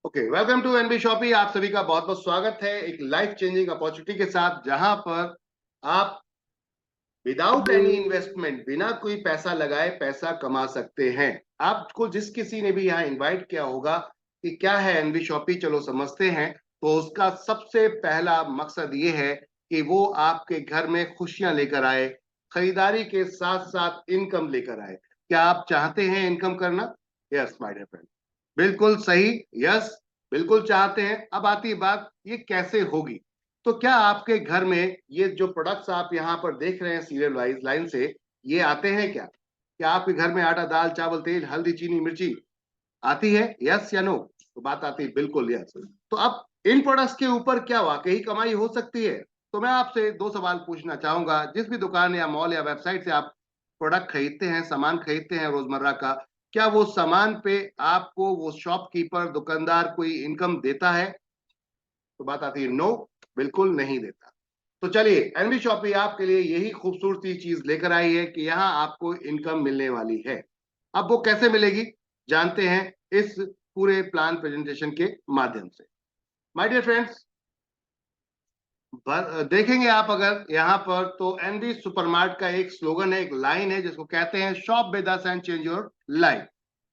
Okay, welcome to NB Shoppy. आप सभी का बहुत बहुत स्वागत है एक लाइफ चेंजिंग अपॉर्चुनिटी के साथ, जहां पर आप विदाउट एनी इन्वेस्टमेंट, बिना कोई पैसा लगाए पैसा कमा सकते हैं। आपको जिस किसी ने भी यहाँ इनवाइट किया होगा कि क्या है एनबी शॉपी, चलो समझते हैं, तो उसका सबसे पहला मकसद ये है कि वो आपके घर में खुशियां लेकर आए, खरीदारी के साथ साथ इनकम लेकर आए। क्या आप चाहते हैं इनकम करना? यस माय डियर फ्रेंड, बिल्कुल सही। यस, बिल्कुल चाहते हैं। अब आती है बात, ये कैसे होगी? तो क्या आपके घर में ये जो प्रोडक्ट्स आप यहाँ पर देख रहे हैं सीरियल वाइज लाइन से, ये आते हैं क्या आपके घर में आटा, दाल, चावल, तेल, हल्दी, चीनी, मिर्ची आती है? यस या नो? तो बात आती है बिल्कुल यस। तो अब इन प्रोडक्ट्स के ऊपर क्या वाकई कमाई हो सकती है? तो मैं आपसे दो सवाल पूछना चाहूंगा। जिस भी दुकान या मॉल या वेबसाइट से आप प्रोडक्ट खरीदते हैं, सामान खरीदते हैं रोजमर्रा का, क्या वो सामान पे आपको वो शॉपकीपर, दुकानदार कोई इनकम देता है? तो बात आती है नो, बिल्कुल नहीं देता। तो चलिए, एनबी शॉपी आपके लिए यही खूबसूरती चीज लेकर आई है कि यहाँ आपको इनकम मिलने वाली है। अब वो कैसे मिलेगी, जानते हैं इस पूरे प्लान प्रेजेंटेशन के माध्यम से। माय डियर फ्रेंड्स, देखेंगे आप अगर यहाँ पर, तो एनबी सुपरमार्ट का एक स्लोगन है, एक लाइन है, जिसको कहते हैं shop with us and change your life.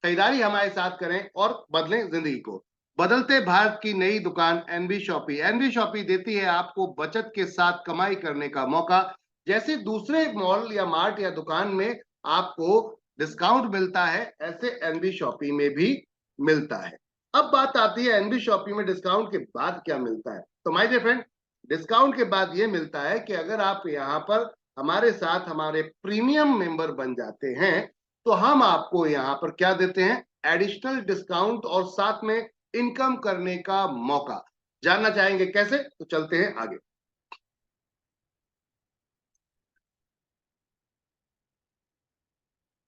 खरीदारी हमारे साथ करें और बदलें जिंदगी को। बदलते भारत की नई दुकान एनबी शॉपी। एनबी शॉपी देती है आपको बचत के साथ कमाई करने का मौका। जैसे दूसरे मॉल या मार्ट या दुकान में आपको डिस्काउंट मिलता है, ऐसे एनबी शॉपी में भी मिलता है। अब बात आती है एनबी शॉपी में डिस्काउंट के बाद क्या मिलता है। तो माय डियर फ्रेंड, डिस्काउंट के बाद ये मिलता है कि अगर आप यहाँ पर हमारे साथ हमारे प्रीमियम मेंबर बन जाते हैं, तो हम आपको यहाँ पर क्या देते हैं? एडिशनल डिस्काउंट और साथ में इनकम करने का मौका। जानना चाहेंगे कैसे? तो चलते हैं आगे।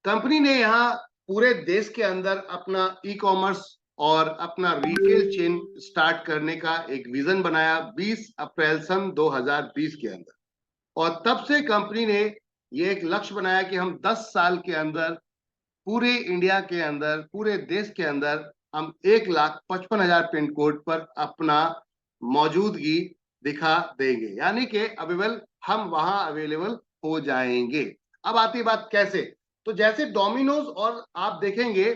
कंपनी ने यहाँ पूरे देश के अंदर अपना ई कॉमर्स और अपना रिटेल चेन स्टार्ट करने का एक विजन बनाया 20 अप्रैल सन 2020 के अंदर। और तब से कंपनी ने ये एक लक्ष्य बनाया कि हम 10 साल के अंदर पूरे इंडिया के अंदर, पूरे देश के अंदर हम 1,55,000 पिन कोड पर अपना मौजूदगी दिखा देंगे, यानी कि अवेलेबल, हम वहां अवेलेबल हो जाएंगे। अब आती बात कैसे। तो जैसे डोमिनोज, और आप देखेंगे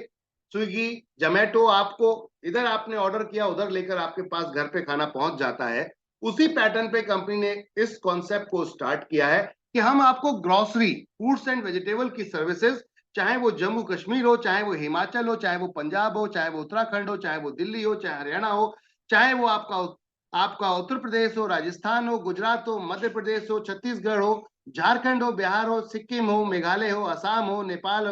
स्विगी, जोमेटो, आपको इधर आपने ऑर्डर किया, उधर लेकर आपके पास घर पे खाना पहुंच जाता है। उसी पैटर्न पे कंपनी ने इस कॉन्सेप्ट को स्टार्ट किया है कि हम आपको ग्रोसरी, फ्रूट्स एंड वेजिटेबल की सर्विसेज, चाहे वो जम्मू कश्मीर हो, चाहे वो हिमाचल हो, चाहे वो पंजाब हो, चाहे वो उत्तराखंड हो, चाहे वो दिल्ली हो, चाहे हरियाणा हो, चाहे वो आपका आपका उत्तर प्रदेश हो, राजस्थान हो, गुजरात हो, मध्य प्रदेश हो, छत्तीसगढ़ हो, झारखंड हो, बिहार हो, सिक्किम हो, मेघालय हो, असम हो, नेपाल,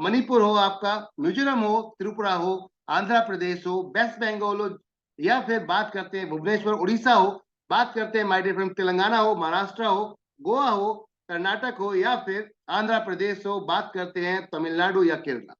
मणिपुर हो, आपका मिजोरम हो, त्रिपुरा हो, आंध्र प्रदेश हो, वेस्ट बंगाल हो, या फिर बात करते हैं भुवनेश्वर उड़ीसा हो, बात करते हैं माय डियर फ्रेंड तेलंगाना हो, महाराष्ट्र हो, गोवा हो, कर्नाटक हो, या फिर आंध्र प्रदेश हो, बात करते हैं तमिलनाडु या केरला।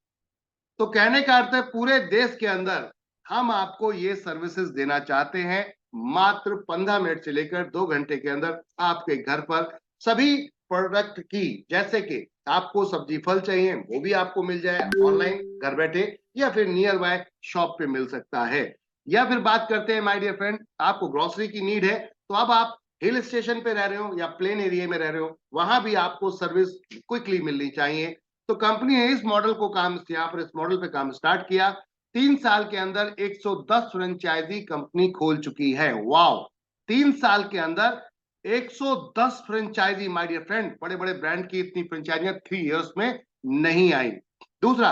तो कहने का अर्थ है पूरे देश के अंदर हम आपको ये सर्विसेज देना चाहते हैं। मात्र 15 मिनट से लेकर 2 घंटे के अंदर आपके घर पर सभी प्रोडक्ट की, जैसे कि आपको सब्जी फल चाहिए वो भी आपको मिल जाए ऑनलाइन घर बैठे, या फिर नियर बाय शॉप पे मिल सकता है। या फिर बात करते हैं माय डियर फ्रेंड, आपको ग्रोसरी की नीड है, तो अब आप हिल स्टेशन पे रह रहे हो या प्लेन एरिया में रह रहे हो, वहां भी आपको सर्विस क्विकली मिलनी चाहिए। तो कंपनी ने इस मॉडल को काम, यहाँ पर इस मॉडल पे काम स्टार्ट किया। 3 साल के अंदर 110 फ्रेंचाइजी कंपनी खोल चुकी है। वाओ, 3 साल के अंदर 110 फ्रेंचाइजी माय डियर फ्रेंड। बड़े बड़े ब्रांड की इतनी फ्रेंचाइजियां 3 इयर्स में नहीं आई। दूसरा,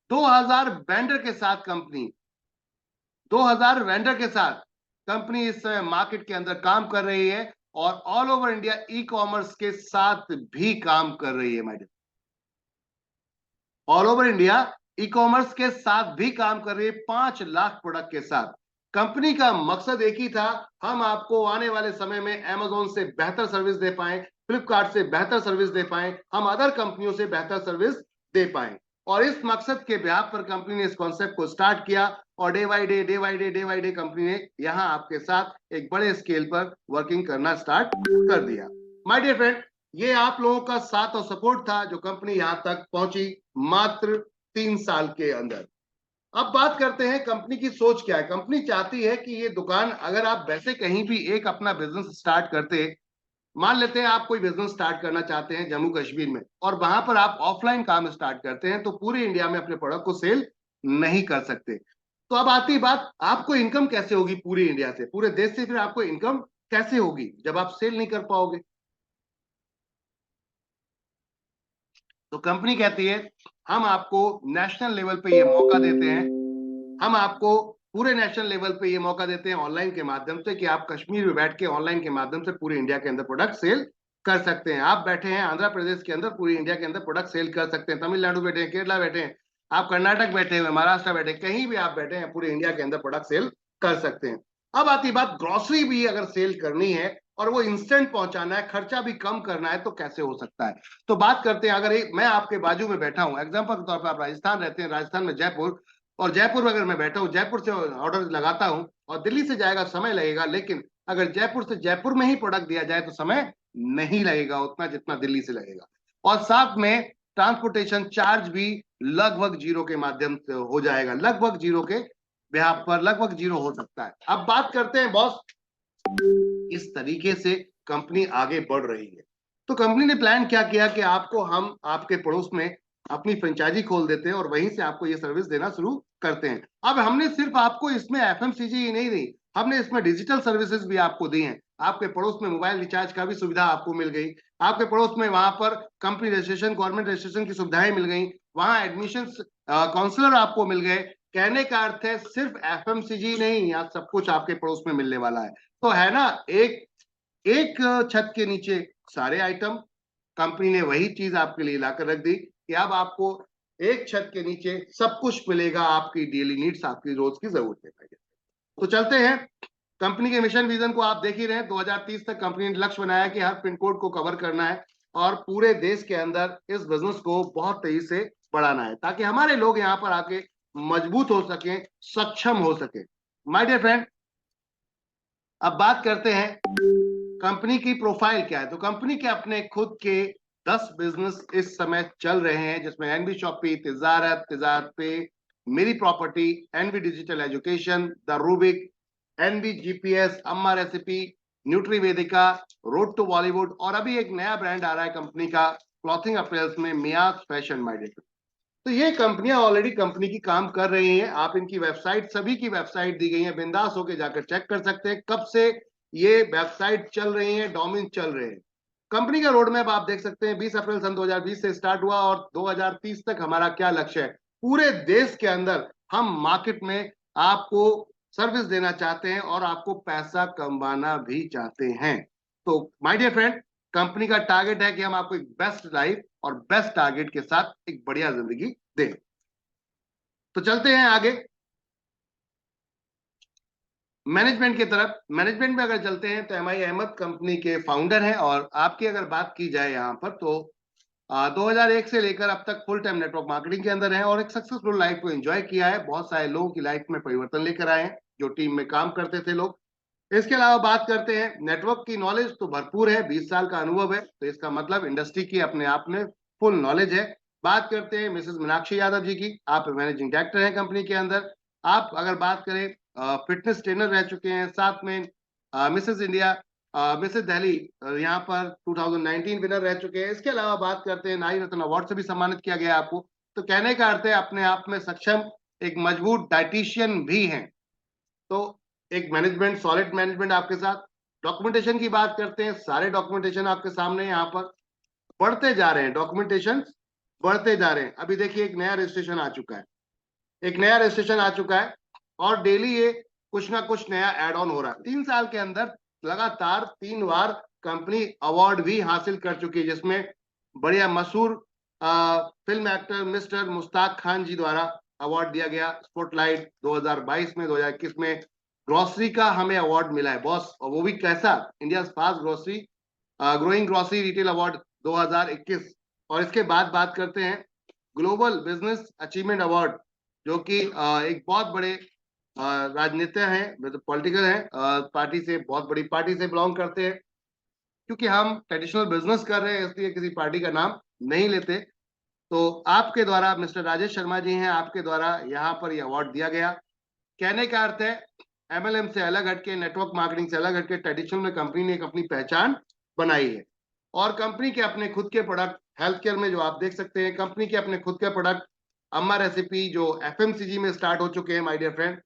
2000 वेंडर के साथ कंपनी, 2000 वेंडर के साथ कंपनी इस समय मार्केट के अंदर काम कर रही है, और all over India e commerce के साथ भी काम कर रही है। My dear, all over India e commerce के साथ भी काम कर रही है, 5 लाख प्रोडक्ट के साथ। कंपनी का मकसद एक ही था, हम आपको आने वाले समय में अमेजोन से बेहतर सर्विस दे पाए, फ्लिपकार्ट से बेहतर सर्विस दे पाए, हम अदर कंपनियों से बेहतर सर्विस दे पाए। और इस मकसद के बिहाफ पर कंपनी ने इस कॉन्सेप्ट को स्टार्ट किया, और day by day, day by day, day by day company ने यहां आपके साथ एक बड़े स्केल पर वर्किंग करना स्टार्ट कर दिया। माय डियर फ्रेंड, ये आप लोगों का साथ और सपोर्ट था जो कंपनी यहां तक पहुंची मात्र 3 साल के अंदर। अब बात करते हैं कंपनी की सोच क्या है। कंपनी चाहती है कि ये दुकान, अगर आप वैसे कहीं भी एक अपना बिजनेस स्टार्ट करते, मान लेते हैं आप कोई बिजनेस स्टार्ट करना चाहते हैं जम्मू कश्मीर में, और वहां पर आप ऑफलाइन काम स्टार्ट करते हैं, तो पूरे इंडिया में अपने प्रोडक्ट को सेल नहीं कर सकते। तो अब आती है बात, आपको इनकम कैसे होगी पूरी इंडिया से, पूरे देश से, फिर आपको इनकम कैसे होगी जब आप सेल नहीं कर पाओगे। तो कंपनी कहती है हम आपको नेशनल लेवल पे ये मौका देते हैं, हम आपको पूरे नेशनल लेवल पे ये मौका देते हैं ऑनलाइन के माध्यम से, कि आप कश्मीर में बैठ के ऑनलाइन के माध्यम से पूरे इंडिया के अंदर प्रोडक्ट सेल कर सकते हैं। आप बैठे हैं आंध्र प्रदेश के अंदर, पूरी इंडिया के अंदर प्रोडक्ट सेल कर सकते हैं। तमिलनाडु बैठे हैं, केरला बैठे हैं, आप कर्नाटक बैठे हुए, महाराष्ट्र बैठे, कहीं भी आप बैठे हैं, पूरे इंडिया के अंदर प्रोडक्ट सेल कर सकते हैं। अब आती बात, ग्रोसरी भी अगर सेल करनी है और वो इंस्टेंट पहुंचाना है, खर्चा भी कम करना है, तो कैसे हो सकता है। तो बात करते हैं, अगर मैं आपके बाजू में बैठा हूं, एग्जाम्पल के तौर पर आप राजस्थान रहते हैं, राजस्थान में जयपुर, और जयपुर में अगर मैं बैठा हूं, जयपुर से ऑर्डर लगाता हूं और दिल्ली से जाएगा, समय लगेगा, लेकिन अगर जयपुर से जयपुर में ही प्रोडक्ट दिया जाए तो समय नहीं लगेगा उतना जितना दिल्ली से लगेगा, और साथ में ट्रांसपोर्टेशन चार्ज भी लगभग जीरो के माध्यम से हो जाएगा, लगभग जीरो के ब्याह पर लगभग जीरो हो सकता है। अब बात करते हैं बॉस, इस तरीके से कंपनी आगे बढ़ रही है। तो कंपनी ने प्लान क्या किया कि आपको हम आपके पड़ोस में अपनी फ्रेंचाइजी खोल देते हैं और वहीं से आपको ये सर्विस देना शुरू करते हैं। अब हमने सिर्फ आपको इसमें एफएमसीजी ही नहीं दी, हमने इसमें डिजिटल सर्विसेज भी आपको दी हैं। आपके पड़ोस में मोबाइल रिचार्ज का भी सुविधा आपको मिल गई, आपके पड़ोस में वहां पर कंपनी रजिस्ट्रेशन, गवर्नमेंट रजिस्ट्रेशन की सुविधाएं मिल गई, वहां एडमिशन काउंसलर आपको मिल गए। कहने का अर्थ है सिर्फ एफएमसीजी नहीं, यहाँ सब कुछ आपके पड़ोस में मिलने वाला है। तो है ना, एक एक छत के नीचे सारे आइटम, कंपनी ने वही चीज आपके लिए लाकर रख दी कि अब आपको एक छत के नीचे सब कुछ मिलेगा, आपकी डेली नीड्स, आपकी रोज की जरूरतें। तो चलते हैं, कंपनी के मिशन विजन को आप देख ही रहे हैं। 2030 तक कंपनी ने लक्ष्य बनाया कि हर पिन कोड को कवर करना है और पूरे देश के अंदर इस बिजनेस को बहुत तेजी से बढ़ाना है, ताकि हमारे लोग यहाँ पर आके मजबूत हो सके, सक्षम हो सके। माय डियर फ्रेंड, अब बात करते हैं कंपनी की प्रोफाइल क्या है। तो कंपनी के अपने खुद के 10 बिजनेस इस समय चल रहे हैं, जिसमें एनबी शॉपी, तिजारत, Tijarat pay, Meri property, NB digital education, the Rubik, NB GPS, Amma recipe, nutri Vedika, road to Bollywood, और अभी एक नया ब्रांड आ रहा है कंपनी का क्लॉथिंग अपीयर्स में, मियाज फैशन माइडेड। तो ये कंपनियां ऑलरेडी कंपनी की काम कर रही हैं। आप इनकी वेबसाइट, सभी की वेबसाइट दी गई है, बिंदास होकर जाकर चेक कर सकते हैं कब से ये वेबसाइट चल रही है, डोमेन चल रहे हैं। कंपनी का रोड मैप आप देख सकते हैं, 20 अप्रैल सन 2020 से स्टार्ट हुआ और 2030 तक हमारा क्या लक्ष्य है। पूरे देश के अंदर हम मार्केट में आपको सर्विस देना चाहते हैं और आपको पैसा कमाना भी चाहते हैं। तो माय डियर फ्रेंड, कंपनी का टारगेट है कि हम आपको एक बेस्ट लाइफ और बेस्ट टारगेट के साथ एक बढ़िया जिंदगी दें। तो चलते हैं आगे मैनेजमेंट की तरफ। मैनेजमेंट में अगर चलते हैं तो एमआई अहमद कंपनी के फाउंडर हैं, और आपकी अगर बात की जाए यहाँ पर तो 2001 से लेकर अब तक फुल टाइम नेटवर्क मार्केटिंग के अंदर है और एक सक्सेसफुल लाइफ को एंजॉय किया है। बहुत सारे लोगों की लाइफ में परिवर्तन लेकर आए हैं जो टीम में काम करते थे लोग। इसके अलावा बात करते हैं, नेटवर्क की नॉलेज तो भरपूर है, 20 साल का अनुभव है, तो इसका मतलब इंडस्ट्री की अपने आप में फुल नॉलेज है। बात करते हैं मिसेस मीनाक्षी यादव जी की, आप मैनेजिंग डायरेक्टर हैं कंपनी के अंदर। आप अगर बात करें, फिटनेस ट्रेनर रह चुके हैं, साथ में मिसेस इंडिया, मिसेस दिल्ली यहाँ पर 2019 विनर रह चुके हैं। इसके अलावा बात करते हैं, नारी रत्न अवार्ड से भी सम्मानित किया गया आपको। तो कहने का अर्थ है अपने आप में सक्षम एक मजबूत डाइटिशियन भी हैं। तो एक मैनेजमेंट, सॉलिड मैनेजमेंट आपके साथ। डॉक्यूमेंटेशन की बात करते हैं, सारे डॉक्यूमेंटेशन आपके सामने यहाँ पर बढ़ते जा रहे हैं, डॉक्यूमेंटेशन बढ़ते जा रहे हैं। अभी देखिए एक नया रजिस्ट्रेशन आ चुका है, एक नया रजिस्ट्रेशन आ चुका है, और डेली ये कुछ ना कुछ नया एड ऑन हो रहा है। 3 साल के अंदर लगातार 3 बार कंपनी अवार्ड भी हासिल कर चुकी है, जिसमें बढ़िया मशहूर film actor mister Mushtaq Khan ji द्वारा अवार्ड दिया गया स्पॉटलाइट 2022 में, 2021 में ग्रोसरी का हमें अवार्ड मिला है बॉस, और वो भी कैसा, India fast grocery growing grocery retail award 2021। और इसके बाद बात करते हैं ग्लोबल बिजनेस अचीवमेंट अवार्ड, जो कि एक बहुत बड़े राजनेता हैं, मतलब पॉलिटिकल हैं, पार्टी से, बहुत बड़ी पार्टी से बिलोंग करते हैं। क्योंकि हम ट्रेडिशनल बिजनेस कर रहे हैं इसलिए किसी पार्टी का नाम नहीं लेते। तो आपके द्वारा मिस्टर राजेश शर्मा जी हैं, आपके द्वारा यहाँ पर ये अवार्ड दिया गया। कहने का अर्थ है एमएलएम से अलग हटके, नेटवर्क मार्केटिंग से अलग हटके ट्रेडिशनल में कंपनी ने एक अपनी पहचान बनाई है। और कंपनी के अपने खुद के प्रोडक्ट, हेल्थ केयर में जो आप देख सकते हैं, कंपनी के अपने खुद के प्रोडक्ट अम्मा रेसिपी जो एफएमसीजी में स्टार्ट हो चुके हैं माय डियर फ्रेंड।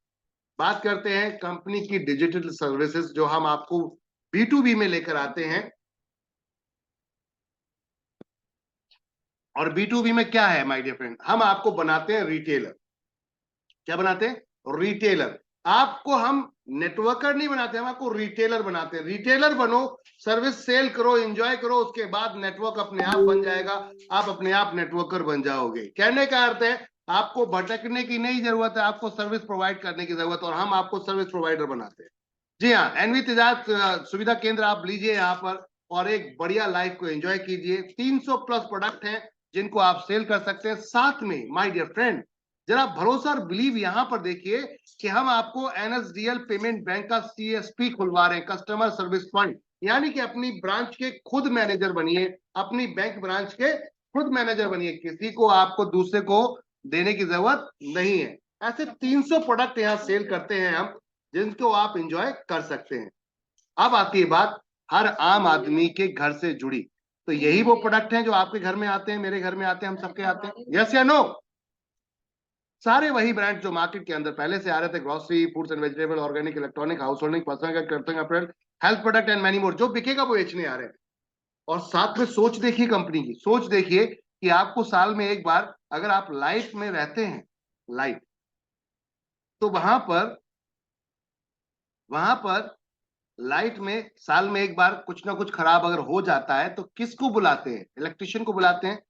बात करते हैं कंपनी की डिजिटल सर्विसेज जो हम आपको B2B में लेकर आते हैं। और B2B में क्या है माय डियर फ्रेंड, हम आपको बनाते हैं रिटेलर। क्या बनाते हैं? रिटेलर। आपको हम नेटवर्कर नहीं बनाते, हम आपको रिटेलर बनाते हैं। रिटेलर बनो, सर्विस सेल करो, एंजॉय करो, उसके बाद नेटवर्क अपने आप बन जाएगा, आप अपने आप नेटवर्कर बन जाओगे। कहने का अर्थ है आपको भटकने की नहीं जरूरत है, आपको सर्विस प्रोवाइड करने की जरूरत है, और हम आपको सर्विस प्रोवाइडर बनाते हैं। जी हाँ, एनवी तेजाब सुविधा केंद्र आप लीजिए यहाँ पर और एक बढ़िया लाइफ को एंजॉय कीजिए। 300 प्लस प्रोडक्ट हैं जिनको आप सेल कर सकते हैं। साथ में माय डियर फ्रेंड, जरा भरोसा और बिलीव यहां पर देखिए कि हम आपको एनएसडीएल पेमेंट बैंक का सीएसपी खुलवा रहे हैं, कस्टमर सर्विस पॉइंट। यानी कि अपनी ब्रांच के खुद मैनेजर बनिए, अपनी बैंक ब्रांच के खुद मैनेजर बनिए, किसी को आपको दूसरे को देने की जरूरत नहीं है। ऐसे 300 प्रोडक्ट यहाँ सेल करते हैं हम, जिनको आप एंजॉय कर सकते हैं। अब आती है बात हर आम आदमी के घर से जुड़ी, तो यही वो प्रोडक्ट हैं जो आपके घर में आते हैं, मेरे घर में आते हैं, हम सबके आते हैं। यस या नो? सारे वही ब्रांड जो मार्केट के अंदर पहले से आ रहे थे, grocery, foods and vegetable, organic, electronic, house holding, personal care, April, health product and many more. जो बिकेगा वो बेचने आ रहे हैं। और साथ में सोच देखिए कंपनी की, सोच देखिए कि आपको साल में एक बार, अगर आप लाइफ में रहते हैं, लाइफ, तो वहां पर लाइट में साल में एक बार कुछ ना कुछ खराब अगर हो जाता है तो किसको बुलाते हैं? इलेक्ट्रिशियन को बुलाते हैं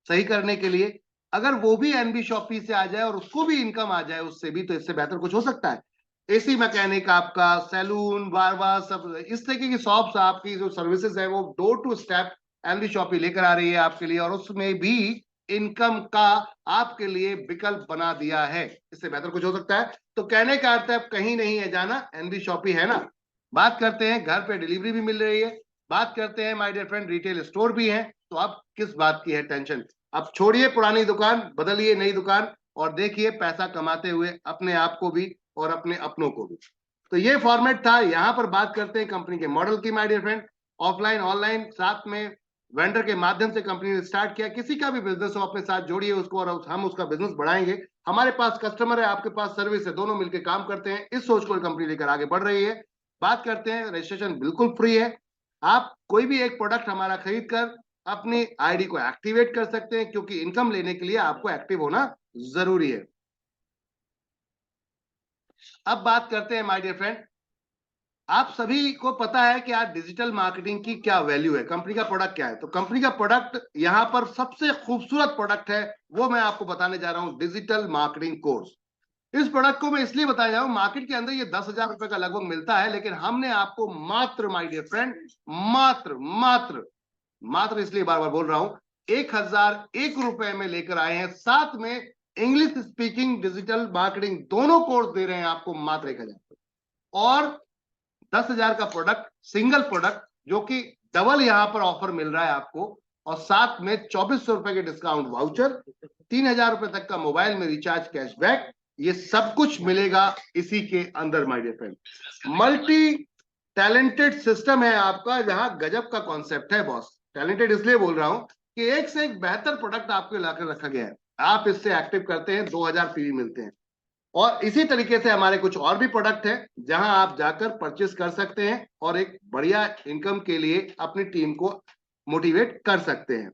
सही करने के लिए। अगर वो भी एनबी शॉपी से आ जाए और उसको भी इनकम आ जाए उससे भी, तो इससे बेहतर कुछ हो सकता है? एसी मैकेनिक, आपका सैलून, बारबार, सब इस तरीके की शॉप्स, आपकी जो सर्विसेज है वो door to step NB Shoppy लेकर आ रही है आपके लिए, और उसमें भी इनकम का आपके लिए विकल्प बना दिया है। इससे बेहतर कुछ हो सकता है? तो कहने का अर्थ है अब कहीं नहीं है जाना, एनबी शॉपी है ना। बात करते हैं घर पे डिलीवरी भी मिल रही है, बात करते हैं my dear friend retail store भी है, तो अब किस बात की है टेंशन? अब छोड़िए पुरानी दुकान, बदलिए नई दुकान, और देखिए पैसा कमाते हुए अपने आप को भी और अपने अपनों को भी। तो ये फॉर्मेट था। यहां पर बात करते हैं कंपनी के मॉडल की my dear friend. Offline, online, साथ में वेंडर के माध्यम से कंपनी ने स्टार्ट किया। किसी का भी बिजनेस हो, अपने साथ जोड़िए उसको और हम उसका बिजनेस बढ़ाएंगे। हमारे पास कस्टमर है, आपके पास सर्विस है, दोनों मिलकर काम करते हैं। इस सोच को कंपनी लेकर आगे बढ़ रही है। बात करते हैं, रजिस्ट्रेशन बिल्कुल फ्री है। आप कोई भी एक प्रोडक्ट हमारा खरीद कर अपनी आईडी को एक्टिवेट कर सकते हैं, क्योंकि इनकम लेने के लिए आपको एक्टिव होना जरूरी है। अब बात करते हैं माय डियर फ्रेंड, आप सभी को पता है कि आज डिजिटल मार्केटिंग की क्या वैल्यू है, कंपनी का प्रोडक्ट क्या है। तो कंपनी का प्रोडक्ट यहां पर सबसे खूबसूरत प्रोडक्ट है, वो मैं आपको बताने जा रहा हूं, डिजिटल मार्केटिंग कोर्स। इस प्रोडक्ट को मैं इसलिए बताया जाऊं, मार्केट के अंदर ये 10,000 रुपए का लगभग मिलता है, लेकिन हमने आपको मात्र माय डियर फ्रेंड, मात्र मात्र मात्र इसलिए बार बार बोल रहा हूं, 1,001 रुपए में लेकर आए हैं। साथ में इंग्लिश स्पीकिंग, डिजिटल मार्केटिंग दोनों कोर्स दे रहे हैं आपको मात्र 1,000। और 10,000 का प्रोडक्ट, सिंगल प्रोडक्ट, जो कि डबल यहां पर ऑफर मिल रहा है आपको, और साथ में 2,400 रुपए के डिस्काउंट वाउचर, 3,000 रुपए तक का मोबाइल में रिचार्ज कैशबैक, ये सब कुछ मिलेगा इसी के अंदर my dear friend. Multi talented system है आपका, जहां गजब का कॉन्सेप्ट है बॉस। टैलेंटेड इसलिए बोल रहा हूं कि एक से एक बेहतर प्रोडक्ट आपको लाकर रखा गया है। आप इससे एक्टिव करते हैं, 2,000 पीवी मिलते हैं। और इसी तरीके से हमारे कुछ और भी प्रोडक्ट है जहां आप जाकर परचेस कर सकते हैं और एक बढ़िया इनकम के लिए अपनी टीम को मोटिवेट कर सकते हैं।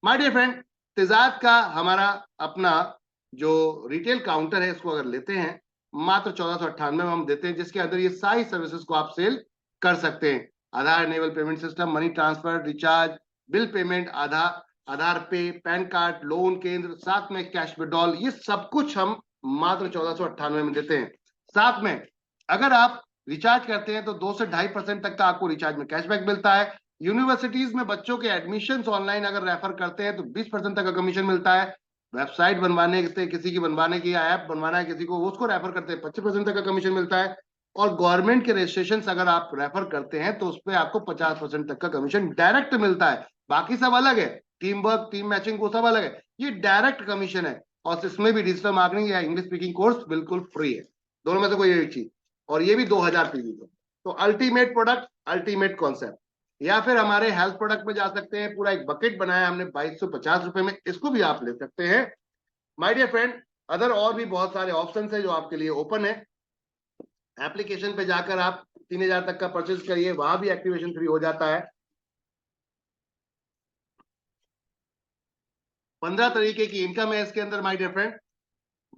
माय डियर फ्रेंड, तेजाब का हमारा अपना जो रिटेल काउंटर है, इसको अगर लेते हैं मात्र 1498 में हम देते हैं, जिसके अंदर ये सारी सर्विसेज को आप सेल कर सकते हैं। Aadhaar enable payment system, money transfer, recharge, bill payment, Aadhaar pay, PAN card, loan केंद्र, साथ में कैश विड्रॉल, ये सब कुछ हम मात्र 1498 में देते हैं। साथ में अगर आप रिचार्ज करते हैं तो 2 से 2.5% तक का आपको रिचार्ज में कैशबैक मिलता है। यूनिवर्सिटीज में बच्चों के एडमिशंस ऑनलाइन अगर रेफर करते हैं तो 20% तक का कमीशन मिलता है। वेबसाइट बनवाने से किसी की बनवाने की, या ऐप बनवाना है किसी को, उसको रेफर करते हैं 25% तक का कमीशन मिलता है। और गवर्नमेंट के रजिस्ट्रेशन अगर आप रेफर करते हैं तो उस पर आपको 50% तक का कमीशन डायरेक्ट मिलता है। बाकी सब अलग है, टीम वर्क, टीम मैचिंग, वो सब अलग है। ये डायरेक्ट कमीशन है, और इसमें भी डिजिटल मार्केटिंग या इंग्लिश स्पीकिंग कोर्स बिल्कुल फ्री है, दोनों में से कोई एक चीज, और ये भी 2000 पीवी का। तो अल्टीमेट प्रोडक्ट, अल्टीमेट कॉन्सेप्ट। या फिर हमारे हेल्थ प्रोडक्ट में जा सकते हैं, पूरा एक बकेट बनाया हमने 2250 रुपए में, इसको भी आप ले सकते हैं माय डियर फ्रेंड। अदर और भी बहुत सारे ऑप्शन है जो आपके लिए ओपन है। एप्लीकेशन पे जाकर आप 3000 तक का परचेज करिए, वहां भी एक्टिवेशन फ्री हो जाता है। 15 तरीके की इनकम है इसके अंदर माय डियर फ्रेंड।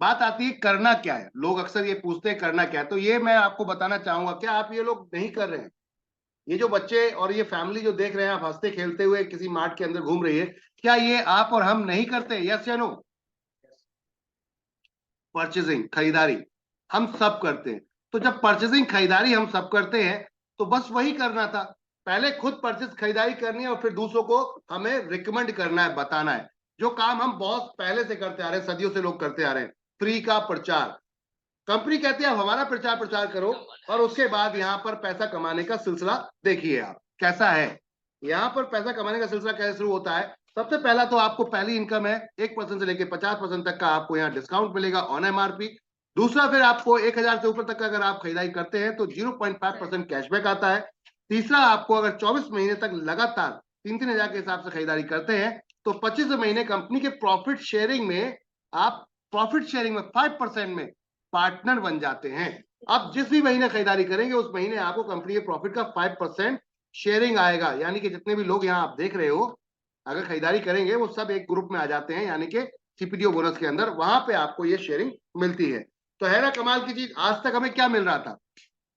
बात आती है करना क्या है, लोग अक्सर ये पूछते हैं करना क्या है, तो ये मैं आपको बताना चाहूंगा, क्या आप ये लोग नहीं कर रहे हैं? ये जो बच्चे और ये फैमिली जो देख रहे हैं, आप हंसते खेलते हुए किसी मार्ट के अंदर घूम रही है, क्या ये आप और हम नहीं करते? यस या नो? परचेजिंग, खरीदारी हम सब करते हैं। तो जब परचेजिंग खरीदारी हम सब करते हैं, तो बस वही करना था, पहले खुद परचेज खरीदारी करनी है और फिर दूसरों को हमें रिकमेंड करना है, बताना है। जो काम हम बहुत पहले से करते आ रहे हैं, सदियों से लोग करते आ रहे हैं, फ्री का प्रचार। कंपनी कहती है आप हमारा प्रचार प्रचार करो, और उसके बाद यहाँ पर पैसा कमाने का सिलसिला देखिए आप कैसा है। यहाँ पर पैसा कमाने का सिलसिला कैसे शुरू होता है? सबसे पहला तो आपको पहली इनकम है 1% से लेकर 50% तक का आपको यहाँ डिस्काउंट मिलेगा ऑन एमआरपी। दूसरा, फिर आपको 1000 से ऊपर तक का अगर आप खरीदारी करते हैं तो 0.5% कैशबैक आता है। तीसरा, आपको अगर 24 महीने तक लगातार 3-3000 के हिसाब से खरीदारी करते हैं तो 25 महीने कंपनी के प्रॉफिट शेयरिंग में आप प्रॉफिट शेयरिंग में 5% में पार्टनर बन जाते हैं। अब जिस भी महीने खरीदारी करेंगे उस महीने आपको कंपनी के प्रॉफिट का 5% शेयरिंग आएगा। यानी कि जितने भी लोग यहाँ आप देख रहे हो अगर खरीदारी करेंगे वो सब एक ग्रुप में आ जाते हैं, यानी कि सीपीडीओ बोनस के अंदर, वहां पे आपको ये शेयरिंग मिलती है। तो है ना कमाल की चीज। आज तक हमें क्या मिल रहा था?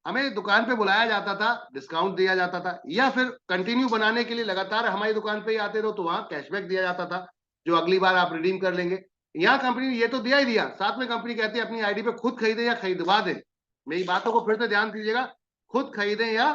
हमें दुकान पे बुलाया जाता था, डिस्काउंट दिया जाता था, या फिर कंटिन्यू बनाने के लिए लगातार हमारी दुकान पे ही आते रहो तो वहां कैशबैक दिया जाता था जो अगली बार आप रिडीम कर लेंगे। यहाँ कंपनी ने ये तो दिया ही दिया, साथ में कंपनी कहती है अपनी आईडी पे खुद खरीदे या खरीदवा दें। मेरी बातों को फिर से ध्यान दीजिएगा, खुद खरीदें या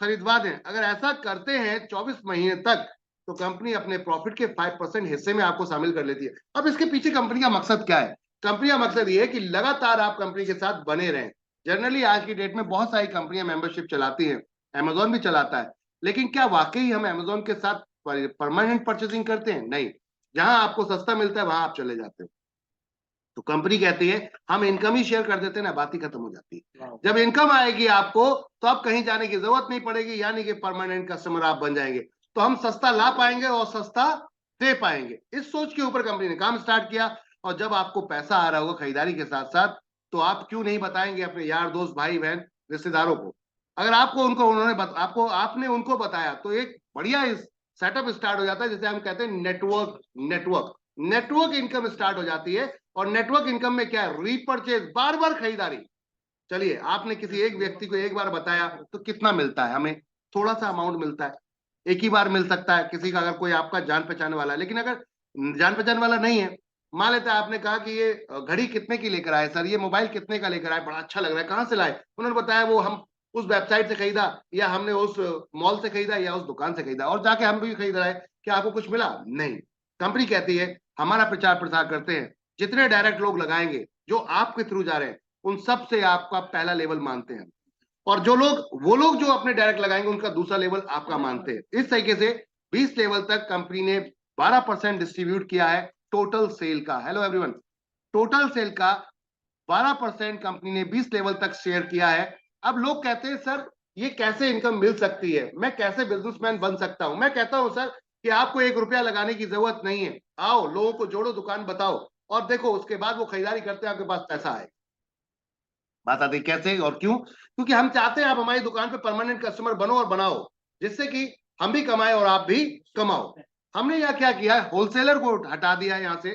खरीदवा दें। अगर ऐसा करते हैं 24 महीने तक तो कंपनी अपने प्रॉफिट के 5% हिस्से में आपको शामिल कर लेती है। अब इसके पीछे कंपनी का मकसद क्या है? कंपनी का मकसद ये है कि लगातार आप कंपनी के साथ बने रहें। जनरली आज की डेट में बहुत सारी कंपनियां मेंबरशिप चलाती हैं, अमेजोन भी चलाता है, लेकिन क्या वाकई हम अमेजोन के साथ परमानेंट परचेसिंग करते हैं? नहीं। जहां आपको सस्ता मिलता है वहां आप चले जाते हो। तो कंपनी कहती है हम इनकम ही शेयर कर देते हैं ना, बात ही खत्म हो जाती है। जब इनकम आएगी आपको तो अब कहीं जाने की जरूरत नहीं पड़ेगी, यानी कि परमानेंट कस्टमर आप बन जाएंगे। तो हम सस्ता ला पाएंगे और सस्ता दे पाएंगे। इस सोच के ऊपर कंपनी ने काम स्टार्ट किया। और जब आपको पैसा आ रहा होगा खरीदारी के साथ साथ, तो आप क्यों नहीं बताएंगे अपने यार दोस्त भाई बहन रिश्तेदारों को? अगर आपको उनको उन्होंने आपको आपने उनको बताया तो एक बढ़िया सेटअप स्टार्ट हो जाता है, जिसे हम कहते हैं नेटवर्क। नेटवर्क इनकम स्टार्ट हो जाती है। और नेटवर्क इनकम में क्या है? रीपरचेज, बार बार खरीदारी। चलिए, आपने किसी एक व्यक्ति को एक बार बताया तो कितना मिलता है? हमें थोड़ा सा अमाउंट मिलता है, एक ही बार मिल सकता है किसी का, अगर कोई आपका जान पहचान वाला है। लेकिन अगर जान पहचान वाला नहीं है, मान लेते हैं आपने कहा कि ये घड़ी कितने की लेकर आए सर, ये मोबाइल कितने का लेकर आए, बड़ा अच्छा लग रहा है, कहाँ से लाए? उन्होंने बताया वो हम उस वेबसाइट से खरीदा, या हमने उस मॉल से खरीदा, या उस दुकान से खरीदा, और जाके हम भी खरीद रहे हैं। क्या आपको कुछ मिला? नहीं। कंपनी कहती है हमारा प्रचार प्रसार करते हैं, जितने डायरेक्ट लोग लगाएंगे जो आपके थ्रू जा रहे हैं उन सब से आपका पहला लेवल मानते हैं, और जो लोग वो लोग जो अपने डायरेक्ट लगाएंगे उनका दूसरा लेवल आपका मानते हैं। इस तरीके से 20 लेवल तक कंपनी ने 12% डिस्ट्रीब्यूट किया है टोटल सेल का। हेलो एवरीवन, टोटल सेल का 12% कंपनी ने 20 लेवल तक शेयर किया है। अब लोग कहते हैं सर ये कैसे इनकम मिल सकती है, मैं कैसे बिजनेसमैन बन सकता हूं? मैं कहता हूं सर कि आपको 1 रुपया लगाने की जरूरत नहीं है। आओ, लोगों को जोड़ो, दुकान बताओ, और देखो उसके बाद वो खरीदारी करते हैं, आपके पास पैसा आए। बात आती है कैसे और क्यों? क्योंकि हम चाहते हैं आप हमारी दुकान पे परमानेंट कस्टमर बनो और बनाओ, जिससे कि हम भी कमाए और आप भी कमाओ। हमने यहाँ क्या किया? होलसेलर को हटा दिया यहाँ से,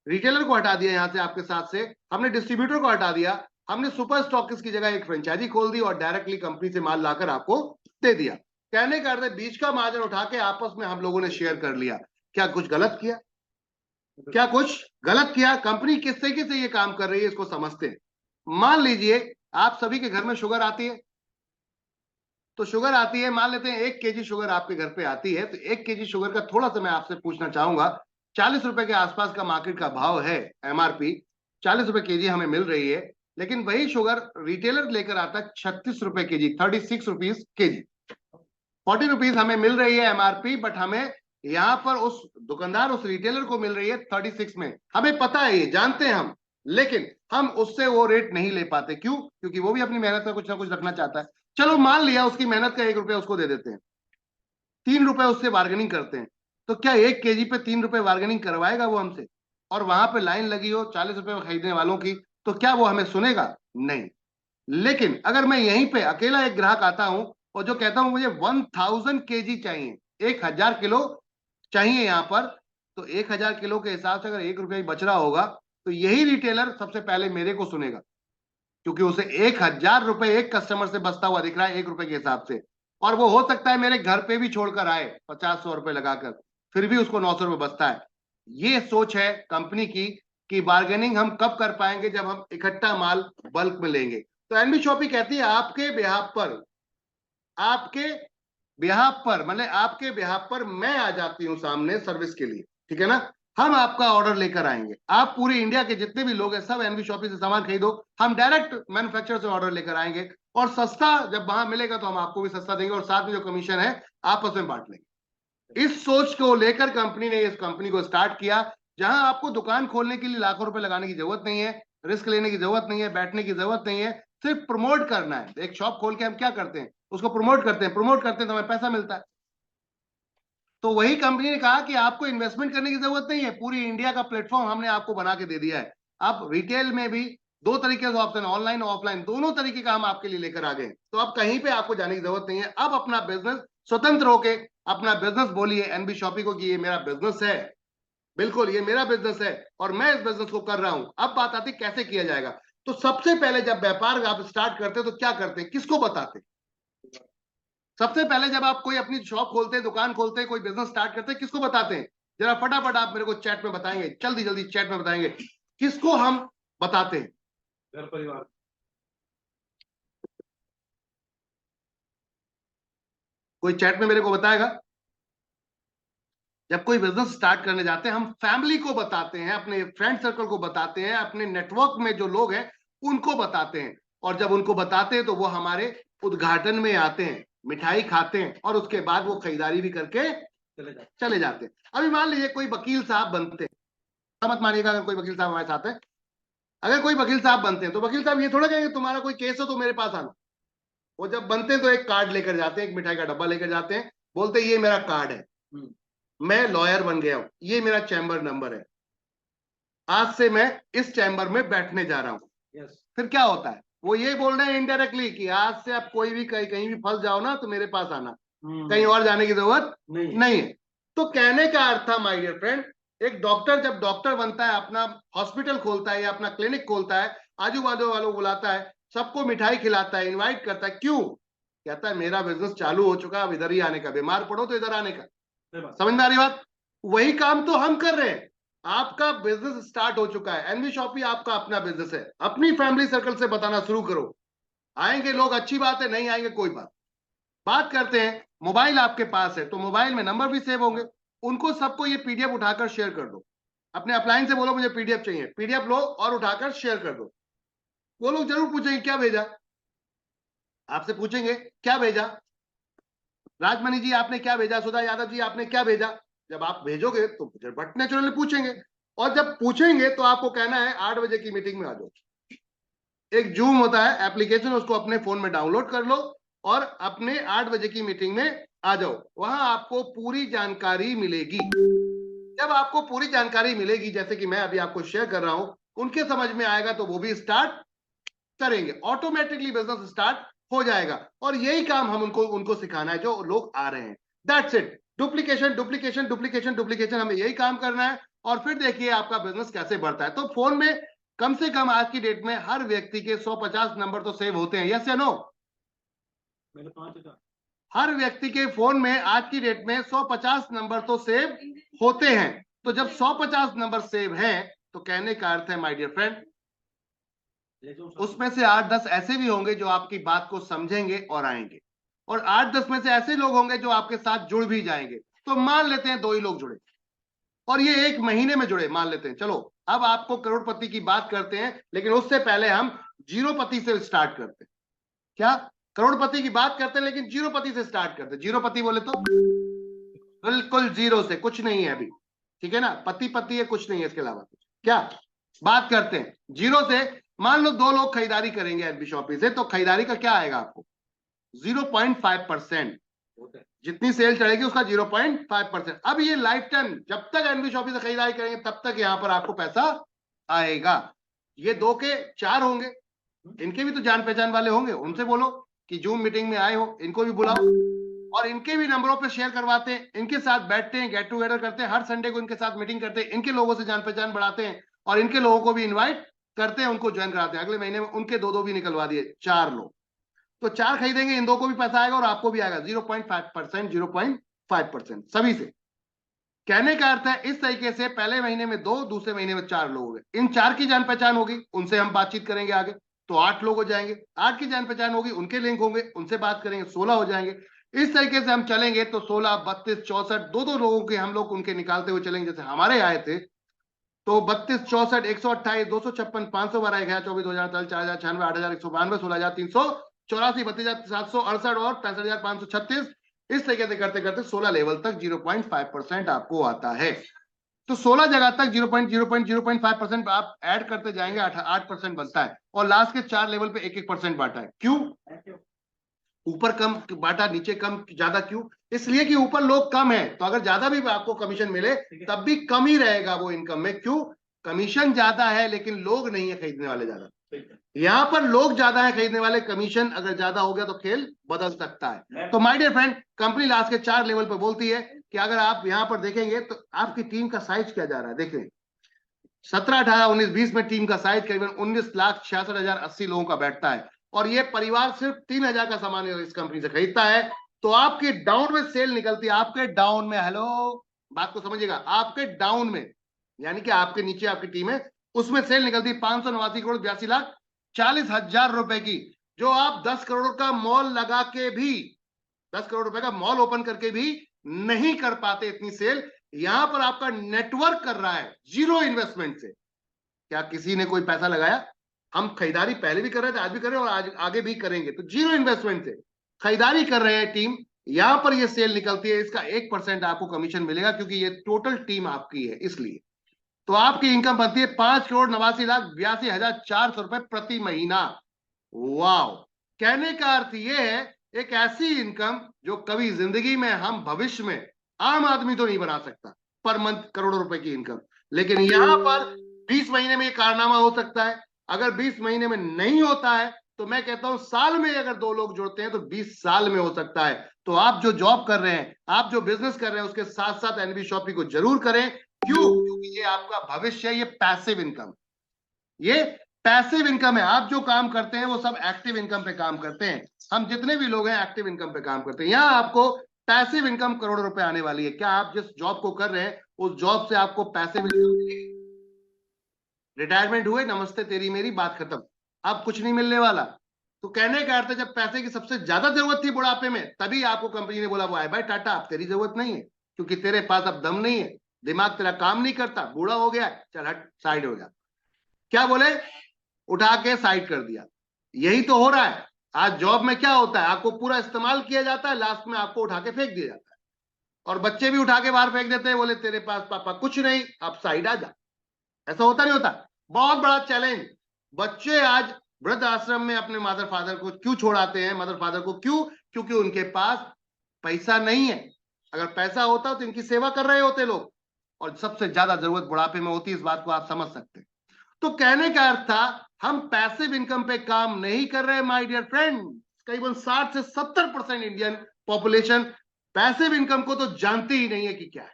रिटेलर को हटा दिया यहाँ से, आपके साथ से हमने डिस्ट्रीब्यूटर को हटा दिया, हमने सुपर स्टॉकिस्ट की जगह एक फ्रेंचाइजी खोल दी और डायरेक्टली कंपनी से माल लाकर आपको दे दिया। कहने का अर्थ बीच का मार्जिन उठा के आपस में हम लोगों ने शेयर कर लिया। क्या कुछ गलत किया? क्या कुछ गलत किया? कंपनी किस तरीके से ये काम कर रही है इसको समझते हैं। मान लीजिए आप सभी के घर में शुगर आती है, तो शुगर आती है, मान लेते हैं 1 केजी शुगर आपके घर पे आती है, तो 1 केजी शुगर का थोड़ा सा मैं आपसे पूछना चाहूंगा, 40 रुपए के आसपास का मार्केट का भाव है, एमआरपी 40 रुपए केजी हमें मिल रही है। लेकिन वही शुगर रिटेलर लेकर आता है 36 रुपए केजी, 36 रुपीज केजी, 40 रुपीज हमें मिल रही है एमआरपी, बट हमें यहाँ पर उस दुकानदार उस रिटेलर को मिल रही है 36 में, हमें पता है, ये जानते हैं हम, लेकिन हम उससे वो रेट नहीं ले पाते। क्यों? क्योंकि वो भी अपनी मेहनत का कुछ ना कुछ रखना चाहता है। चलो मान लिया उसकी मेहनत का 1 रुपया उसको दे देते हैं, 3 रुपए उससे बार्गेनिंग करते हैं, तो क्या 1 केजी पे 3 रुपए बार्गेनिंग करवाएगा वो हमसे? और वहां पे लाइन लगी हो 40 रुपए में खरीदने वालों की, तो क्या वो हमें सुनेगा? नहीं। लेकिन अगर मैं यहीं पे अकेला एक ग्राहक आता हूं और जो कहता हूं मुझे 1000 kg चाहिए, 1000 किलो चाहिए यहाँ पर, तो 1000 किलो के हिसाब से अगर 1 रुपया ही बच रहा होगा, तो यही रिटेलर सबसे पहले मेरे को सुनेगा, क्योंकि उसे 1000 रुपए एक कस्टमर से बचता हुआ दिख रहा है 1 रुपए के हिसाब से। और वो हो सकता है मेरे घर पे भी छोड़कर आए 50-100 रुपए लगाकर, फिर भी उसको 900 रुपए बचता है। ये सोच है कंपनी की कि बार्गेनिंग हम कब कर पाएंगे? जब हम इकट्ठा माल बल्क में लेंगे। तो एनबी शॉपी कहती है आपके बिहाफ पर, आपके बिहाफ पर, मतलब आपके बिहाफ पर मैं आ जाती हूं सामने सर्विस के लिए, ठीक है ना? हम आपका ऑर्डर लेकर आएंगे। आप पूरी इंडिया के जितने भी लोग हैं सब एनबी शॉपी से सामान खरीदो, हम डायरेक्ट मैन्युफैक्चरर से ऑर्डर लेकर आएंगे, और सस्ता जब वहां मिलेगा तो हम आपको भी सस्ता देंगे, और साथ में जो कमीशन है आपस में बांट लेंगे। इस सोच को लेकर कंपनी ने इस कंपनी को स्टार्ट किया, जहां आपको दुकान खोलने के लिए लाखों रुपए लगाने की जरूरत नहीं है, रिस्क लेने की जरूरत नहीं है, बैठने की जरूरत नहीं है, सिर्फ प्रमोट करना है। एक शॉप खोल के हम क्या करते हैं? उसको प्रमोट करते हैं, प्रमोट करते हैं तो हमें पैसा मिलता है। तो वही कंपनी ने कहा कि आपको इन्वेस्टमेंट करने की जरूरत नहीं है, पूरी इंडिया का प्लेटफॉर्म हमने आपको बना के दे दिया है। अब रिटेल में भी 2 तरीके से ऑप्शन, ऑनलाइन और ऑफलाइन, दोनों तरीके का हम आपके लिए लेकर आ गए। तो अब कहीं पे आपको जाने की जरूरत नहीं है। अब अपना बिजनेस स्वतंत्र होके अपना बिजनेस बोलिए एनबी शॉपी को कि ये मेरा बिजनेस है, बिल्कुल ये मेरा बिजनेस है और मैं इस बिजनेस को कर रहा हूं। अब बात आती कैसे किया जाएगा। तो सबसे पहले जब व्यापार आप स्टार्ट करते तो क्या करते, किसको बताते? सबसे पहले जब आप कोई अपनी शॉप खोलते हैं, दुकान खोलते हैं, कोई बिजनेस स्टार्ट करते हैं, किसको बताते हैं? जरा फटाफट आप मेरे को चैट में बताएंगे, जल्दी जल्दी चैट में बताएंगे, किसको हम बताते हैं? घर परिवार। कोई चैट में मेरे को बताएगा? जब कोई बिजनेस स्टार्ट करने जाते हैं हम फैमिली को बताते हैं, अपने फ्रेंड सर्कल को बताते हैं, अपने नेटवर्क में जो लोग हैं उनको बताते हैं। और जब उनको बताते हैं तो वो हमारे उद्घाटन में आते हैं, मिठाई खाते हैं, और उसके बाद वो खरीदारी भी करके चले जाते हैं। अभी मान लीजिए कोई वकील साहब बनते हैं, मत मानिएगा अगर कोई वकील साहब हमारे साथ है, अगर कोई वकील साहब बनते हैं तो वकील साहब ये थोड़ा कहेंगे तुम्हारा कोई केस हो तो मेरे पास आना। वो जब बनते हैं तो एक कार्ड लेकर जाते हैं, एक मिठाई का डब्बा लेकर जाते हैं, बोलते हैं ये मेरा कार्ड है, मैं लॉयर बन गया हूं, ये मेरा चैम्बर नंबर है, आज से मैं इस चैम्बर में बैठने जा रहा हूं। फिर क्या होता है? वो ये बोल रहे हैं इनडायरेक्टली कि आज से आप कोई भी कहीं भी फंस जाओ ना तो मेरे पास आना, कहीं और जाने की जरूरत नहीं है। तो कहने का अर्थ था माय डियर फ्रेंड, एक डॉक्टर जब डॉक्टर बनता है, अपना हॉस्पिटल खोलता है या अपना क्लिनिक खोलता है, आजू बाजू वालों को बुलाता है, सबको मिठाई खिलाता है, इनवाइट करता है, क्यों? कहता है मेरा बिजनेस चालू हो चुका है, अब इधर ही आने का, बीमार पड़ो तो इधर आने का। समझ में आ रही बात? वही काम तो हम कर रहे हैं। आपका बिजनेस स्टार्ट हो चुका है, एनवी शॉपी आपका अपना बिजनेस है, अपनी फैमिली सर्कल से बताना शुरू करो। आएंगे लोग, अच्छी बात है, नहीं आएंगे कोई बात करते हैं। मोबाइल आपके पास है तो मोबाइल में नंबर भी सेव होंगे, उनको सबको ये पीडीएफ उठाकर शेयर कर दो। अपने अपलाइन से बोलो मुझे पीडीएफ चाहिए, पीडीएफ लो और उठाकर शेयर कर दो। वो लोग जरूर पूछेंगे क्या भेजा, आपसे पूछेंगे क्या भेजा, राजमणि जी आपने क्या भेजा, सुधा यादव जी आपने क्या भेजा। जब आप भेजोगे तो बट नेचुरली पूछेंगे, और जब पूछेंगे तो आपको कहना है 8 बजे की मीटिंग में आ जाओ। एक जूम होता है एप्लीकेशन, उसको अपने फोन में डाउनलोड कर लो और अपने 8 बजे की मीटिंग में आ जाओ, वहां आपको पूरी जानकारी मिलेगी। जब आपको पूरी जानकारी मिलेगी, जैसे कि मैं अभी आपको शेयर कर रहा हूं, उनके समझ में आएगा तो वो भी स्टार्ट करेंगे, ऑटोमेटिकली बिजनेस स्टार्ट हो जाएगा। और यही काम हम उनको सिखाना है जो लोग आ रहे हैं। That's it. Duplication duplication duplication duplication, हमें यही काम करना है। और फिर देखिए आपका बिजनेस कैसे बढ़ता है। तो फोन में कम से कम आज की डेट में हर व्यक्ति के 150 नंबर तो सेव होते हैं, यस या नो? हर व्यक्ति के फोन में आज की डेट में 150 नंबर तो सेव होते हैं। तो जब 150 नंबर सेव हैं तो कहने का अर्थ है माय डियर फ्रेंड, उसमें से 8-10 ऐसे भी होंगे जो आपकी बात को समझेंगे और आएंगे, और 8-10 में से ऐसे लोग होंगे जो आपके साथ जुड़ भी जाएंगे। तो मान लेते हैं 2 ही लोग जुड़े और ये 1 महीने में जुड़े, मान लेते हैं। चलो अब आपको करोड़पति की बात करते हैं, लेकिन उससे पहले हम जीरोपति से स्टार्ट करते हैं। क्या? करोड़पति की बात करते हैं लेकिन जीरोपति से स्टार्ट करते हैं। जीरोपति बोले तो बिल्कुल जीरो से, कुछ नहीं है अभी, ठीक है ना, पति पति है, कुछ नहीं है इसके अलावा कुछ। क्या बात करते हैं जीरो से, मान लो 2 लोग खरीदारी करेंगे एनबी शॉपी से, तो खरीदारी का क्या आएगा आपको, 0.5%। जितनी सेल चढ़ेगी उसका 0.5%। अब ये लाइफ टाइम जब तक एनबी शॉपी से खरीदारी करेंगे तब तक यहां पर आपको पैसा आएगा। ये 2 के 4 होंगे, इनके भी तो जान पहचान वाले होंगे, उनसे बोलो कि जूम मीटिंग में आए हो, इनको भी बुलाओ और इनके भी नंबरों पे शेयर करवाते हैं, इनके साथ बैठते हैं, गेट टुगेदर करते हैं, हर संडे को इनके साथ मीटिंग करते हैं, इनके लोगों से जान पहचान बढ़ाते हैं और इनके लोगों को भी इनवाइट करते हैं, उनको ज्वाइन कराते हैं। अगले महीने में उनके 2 भी निकलवा दिए, 4 लोग, तो 4 खरीदेंगे, इन 2 को भी पैसा आएगा और आपको भी आएगा 0.5%, 0.5% सभी से। कहने का अर्थ है इस तरीके से पहले महीने में 2, दूसरे महीने में 4 लोग, इन 4 की जान पहचान होगी, उनसे हम बातचीत करेंगे आगे, तो 8 लोग हो जाएंगे। 8 की जान पहचान होगी, उनके लिंक होंगे, उनसे बात करेंगे, 16 हो जाएंगे। इस तरीके से हम चलेंगे तो 16, 32, 64, 2 लोगों के हम लोग उनके निकालते हुए चलेंगे। जैसे हमारे आए थे तो 32, 64, 128, 256, 512, 1024, 2043, 4096, 8192, 16384, 32,768 और 65,536। इस तरीके से करते करते 16 लेवल तक 0.5% आपको आता है। तो 16 जगह तक 0.5% आप ऐड करते जाएंगे, 8% बनता है और लास्ट के 4 लेवल पे 1% बांटा है। क्यों ऊपर कम बांटा, नीचे कम ज्यादा क्यों? इसलिए कि ऊपर लोग कम है, तो अगर ज्यादा भी आपको कमीशन मिले तब भी कम ही रहेगा वो इनकम में। क्यों? कमीशन ज्यादा है लेकिन लोग नहीं है खरीदने वाले ज्यादा। यहां पर लोग ज्यादा है खरीदने वाले, कमीशन अगर ज्यादा हो गया तो खेल बदल सकता है। तो my dear friend, company last के 4 लेवल पर बोलती है कि अगर आप यहां पर देखेंगे तो आपकी टीम का साइज क्या जा रहा है, देखें 17, 18, 19, 20 में टीम का साइज करीबन 19,66,080 लोगों का बैठता है और ये परिवार सिर्फ 3,000 का सामान इस कंपनी से खरीदता है। तो आपके डाउन में सेल निकलती है, आपके डाउन में, हेलो बात को समझिएगा, आपके डाउन में यानी कि आपके नीचे आपकी टीम है, उसमें सेल निकलती है 589,82,40,000 रुपए की, जो आप 10 करोड़ का मॉल लगा के भी, 10 करोड़ रुपए का मॉल ओपन करके भी नहीं कर पाते इतनी सेल। यहां पर आपका नेटवर्क कर रहा है जीरो इन्वेस्टमेंट से। क्या किसी ने कोई पैसा लगाया? हम खरीदारी पहले भी कर रहे थे, आज भी कर रहे हैं और आज आगे भी करेंगे। तो जीरो इन्वेस्टमेंट से खरीदारी कर रहे हैं टीम, यहां पर ये सेल निकलती है, इसका 1% आपको कमीशन मिलेगा क्योंकि ये टोटल टीम आपकी है। इसलिए तो आपकी इनकम बनती है 5,89,82,400 रुपए प्रति महीना। वाओ! कहने का अर्थ यह है एक ऐसी इनकम जो कभी जिंदगी में हम भविष्य में, आम आदमी तो नहीं बना सकता पर मंथ करोड़ों रुपए की इनकम, लेकिन यहां पर 20 महीने में ये कारनामा हो सकता है। अगर 20 महीने में नहीं होता है तो मैं कहता हूं साल में अगर 2 लोग जुड़ते हैं तो 20 साल में हो सकता है। तो आप जो जॉब कर रहे हैं, आप जो बिजनेस कर रहे हैं, उसके साथ साथ एनबी शॉपी को जरूर करें। क्यों? क्योंकि ये आपका भविष्य है, ये पैसिव इनकम, ये पैसिव इनकम है। आप जो काम करते हैं वो सब एक्टिव इनकम पे काम करते हैं, हम जितने भी लोग हैं एक्टिव इनकम पे काम करते हैं। यहां आपको पैसिव इनकम करोड़ों रुपए आने वाली है। क्या आप जिस जॉब को कर रहे हैं उस जॉब से आपको पैसिव इनकम, रिटायरमेंट हुए, नमस्ते तेरी मेरी बात खत्म, अब कुछ नहीं मिलने वाला। तो कहने का अर्थ है जब पैसे की सबसे ज्यादा जरूरत थी बुढ़ापे में, तभी आपको कंपनी ने बोला बाय बाय टाटा, अब तेरी जरूरत नहीं है क्योंकि तेरे पास अब दम नहीं है, दिमाग तेरा काम नहीं करता, बूढ़ा हो गया, चल हट साइड हो जा। क्या बोले? उठा के साइड कर दिया। यही तो हो रहा है आज जॉब में। क्या होता है, आपको पूरा इस्तेमाल किया जाता है, लास्ट में आपको उठा के फेंक दिया जाता है और बच्चे भी उठा के बाहर फेंक देते हैं, बोले तेरे पास पापा कुछ नहीं, अब साइड आ जा। ऐसा होता नहीं होता? बहुत बड़ा चैलेंज। बच्चे आज वृद्ध आश्रम में अपने मदर फादर को क्यों छोड़ाते हैं? मदर फादर को क्यों? क्योंकि उनके पास पैसा नहीं है। अगर पैसा होता तो इनकी सेवा कर रहे होते लोग, और सबसे ज्यादा जरूरत बुढ़ापे में होती है, इस बात को आप समझ सकते हैं। तो कहने का अर्थ था हम पैसिव इनकम पे काम नहीं कर रहे माय डियर फ्रेंड। करीबन 60 से 70% इंडियन पॉपुलेशन पैसिव इनकम को तो जानती ही नहीं है कि क्या है।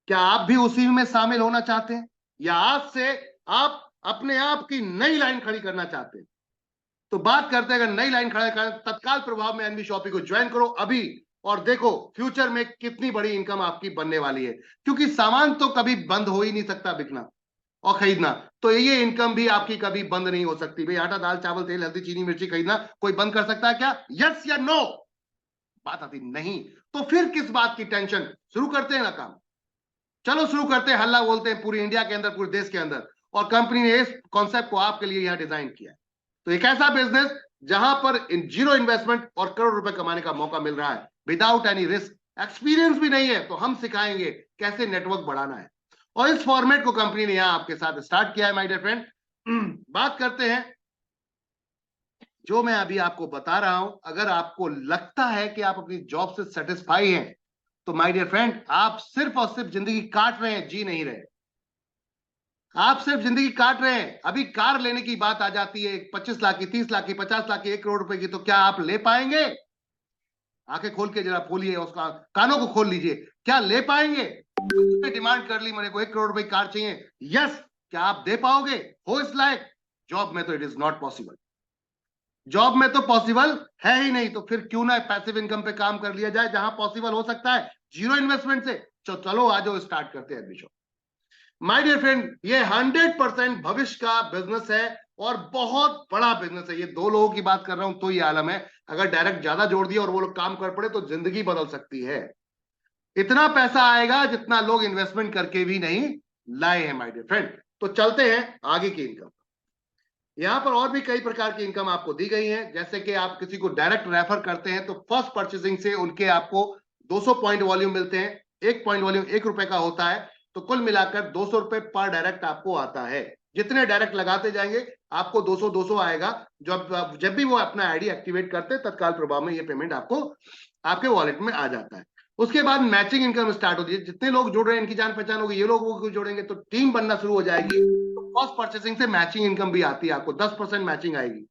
क्या आप भी उसी में शामिल होना चाहते हैं या आज से आप अपने आप की नई लाइन खड़ी करना चाहते हैं? तो बात करते हैं, अगर नई लाइन खड़ा कर तत्काल प्रभाव में एनबी शॉपी को ज्वाइन करो अभी और देखो फ्यूचर में कितनी बड़ी इनकम आपकी बनने वाली है। क्योंकि सामान तो कभी बंद हो ही नहीं सकता बिकना और खरीदना, तो ये इनकम भी आपकी कभी बंद नहीं हो सकती। भाई आटा दाल चावल तेल हल्दी चीनी मिर्ची खरीदना कोई बंद कर सकता है क्या? यस या नो? बात आती नहीं। तो फिर किस बात की टेंशन? शुरू करते हैं ना काम। चलो शुरू करते हैं, हल्ला बोलते हैं पूरी इंडिया के अंदर, पूरे देश के अंदर, और कंपनी ने इस कॉन्सेप्ट को आपके लिए यहां डिजाइन किया है। तो एक ऐसा बिजनेस जहां पर जीरो इन्वेस्टमेंट और करोड़ रुपए कमाने का मौका मिल रहा है विदाउट एनी रिस्क, एक्सपीरियंस भी नहीं है, तो हम सिखाएंगे कैसे नेटवर्क बढ़ाना है। और इस फॉर्मेट को कंपनी ने यहां आपके साथ स्टार्ट किया है माय डियर फ्रेंड। बात करते हैं जो मैं अभी आपको बता रहा हूं, अगर आपको लगता है कि आप अपनी जॉब से सेटिस्फाई हैं, तो माय डियर फ्रेंड आप सिर्फ और सिर्फ जिंदगी काट रहे हैं, जी नहीं रहे। आप सिर्फ जिंदगी काट रहे हैं। अभी कार लेने की बात आ जाती है 25 लाख की, 30 लाख की, 50 लाख की, 1 करोड़ रुपए की, तो क्या आप ले पाएंगे? आंखें खोल के जरा खोलिए, उसका कानों को खोल लीजिए, क्या ले पाएंगे? डिमांड कर ली, मेरे को 1 करोड़ रुपए की कार चाहिए, यस, क्या आप दे पाओगे? हो इस लायक? जॉब में तो it is not possible. Job में तो पॉसिबल है ही नहीं, तो फिर क्यों ना पैसिव इनकम पे काम कर लिया जाए, जहां पॉसिबल हो सकता है जीरो इन्वेस्टमेंट से। चलो आ जाओ, स्टार्ट करते हैं एडमिशन। माय डियर फ्रेंड, ये 100% भविष्य का बिजनेस है और बहुत बड़ा बिजनेस है। ये 2 लोगों की बात कर रहा हूं तो ये आलम है। अगर डायरेक्ट ज्यादा जोड़ दिया और वो लोग काम कर पड़े तो जिंदगी बदल सकती है। इतना पैसा आएगा जितना लोग इन्वेस्टमेंट करके भी नहीं लाए हैं माय डियर फ्रेंड। तो चलते हैं आगे की इनकम। यहां पर और भी कई प्रकार की इनकम आपको दी गई है। जैसे कि आप किसी को डायरेक्ट रेफर करते हैं तो फर्स्ट परचेसिंग से उनके आपको 200 पॉइंट वॉल्यूम मिलते हैं। 1 पॉइंट वॉल्यूम 1 रुपए का होता है, तो कुल मिलाकर 200 रुपए पर डायरेक्ट आपको आता है। जितने डायरेक्ट लगाते जाएंगे आपको 200 200 आएगा। जब भी वो अपना आईडी एक्टिवेट करते हैं तत्काल प्रभाव में ये पेमेंट आपको आपके वॉलेट में आ जाता है। उसके बाद मैचिंग इनकम स्टार्ट होती है। जितने लोग जुड़ रहे हैं इनकी जान पहचान होगी, ये लोग वो जोड़ेंगे तो टीम बनना शुरू हो जाएगी। तो फर्स्ट परचेसिंग से मैचिंग इनकम भी आती है, आपको 10% मैचिंग आएगी।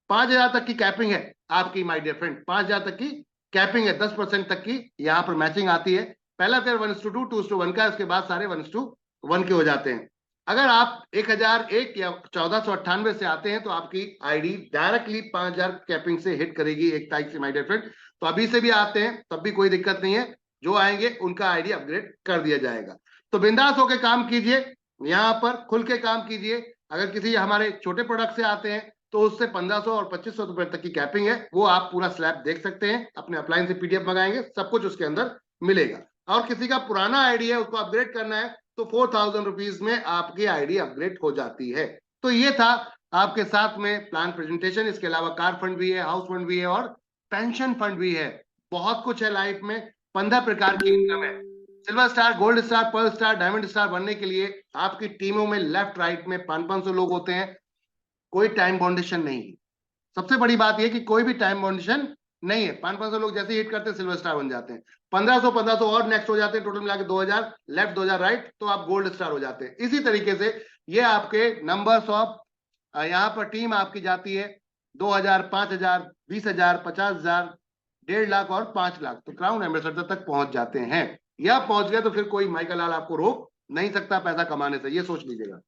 5,000 तक की कैपिंग है आपकी माय डियर फ्रेंड, 5,000 तक की कैपिंग है, 10% तक की यहाँ पर मैचिंग आती है। पहला फिर 1:2, 2:1 का, उसके बाद सारे 1:1 के हो जाते हैं। अगर आप 1001 या 1498 से आते हैं तो आपकी आईडी डायरेक्टली 5,000 कैपिंग से हिट करेगी 1 तारीख से माय डियर फ्रेंड। तो अभी से भी आते हैं तब भी कोई दिक्कत नहीं है, जो आएंगे उनका आईडी अपग्रेड कर दिया जाएगा। तो बिंदास होकर काम कीजिए, यहां पर खुल के काम कीजिए। अगर किसी हमारे छोटे प्रोडक्ट से आते हैं तो उससे 1500 और 2500 रुपए तक की कैपिंग है, वो आप पूरा स्लैब देख सकते हैं। अपने अपलाइन से पीडीएफ मंगाएंगे, सब कुछ उसके अंदर मिलेगा। और किसी का पुराना आईडी है उसको अपग्रेड करना है तो 4,000 रुपीज में आपकी आईडी अपग्रेड हो जाती है। तो ये था आपके साथ में प्लान प्रेजेंटेशन। इसके अलावा कार फंड भी है, हाउस फंड भी है और पेंशन फंड भी है। बहुत कुछ है लाइफ में। 15 प्रकार की इनकम है। Silver star, gold star, pearl star, diamond star बनने के लिए आपकी टीमों में लेफ्ट राइट में 500 लोग होते हैं। कोई टाइम बाउंडेशन नहीं है। सबसे बड़ी बात यह कि कोई भी टाइम बाउंडेशन नहीं है। 500 लोग जैसे हिट करते हैं सिल्वर स्टार बन जाते हैं। 1500 और नेक्स्ट हो जाते हैं, टोटल मिला के 2000 लेफ्ट, 2000 राइट, तो आप गोल्ड स्टार हो जाते हैं। इसी तरीके से ये आपके नंबर्स ऑफ यहाँ पर टीम आपकी जाती है 2000, 5000, 20,000, 50,000, 1.5 लाख और 5 लाख, तो क्राउन एम्बेसडर तक पहुंच जाते हैं। या पहुंच गए तो फिर कोई माइकल लाल आपको रोक नहीं सकता पैसा कमाने से, ये सोच लीजिएगा।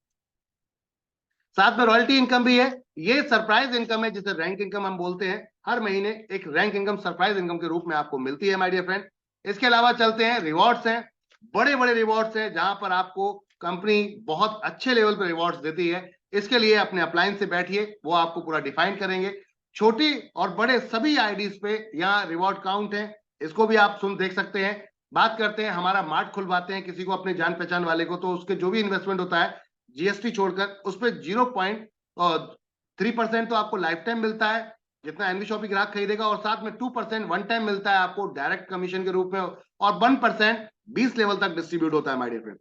साथ में रॉयल्टी इनकम भी है। ये सरप्राइज इनकम है जिसे रैंक इनकम हम बोलते हैं। हर महीने एक रैंक इनकम सरप्राइज इनकम के रूप में आपको मिलती है माय डियर फ्रेंड। इसके अलावा चलते हैं रिवॉर्ड्स हैं। बड़े बड़े रिवॉर्ड्स हैं जहां पर आपको कंपनी बहुत अच्छे लेवल पर रिवॉर्ड्स देती है। इसके लिए अपने अपलाइन से बैठिए, वो आपको पूरा डिफाइन करेंगे। छोटी और बड़े सभी आईडीज पे यहाँ रिवॉर्ड काउंट है, इसको भी आप देख सकते हैं। बात करते हैं, हमारा मार्ट खुलवाते हैं किसी को अपने जान पहचान वाले को, तो उसके जो भी इन्वेस्टमेंट होता है जीएसटी छोड़कर उस पर 0.3% तो आपको लाइफ टाइम मिलता है जितना एनवी शॉपिंग ग्राहक खरीदेगा, और साथ में 2% वन टाइम मिलता है आपको डायरेक्ट कमीशन के रूप में, और 1% 20 लेवल तक डिस्ट्रीब्यूट होता है माय डियर फ्रेंड।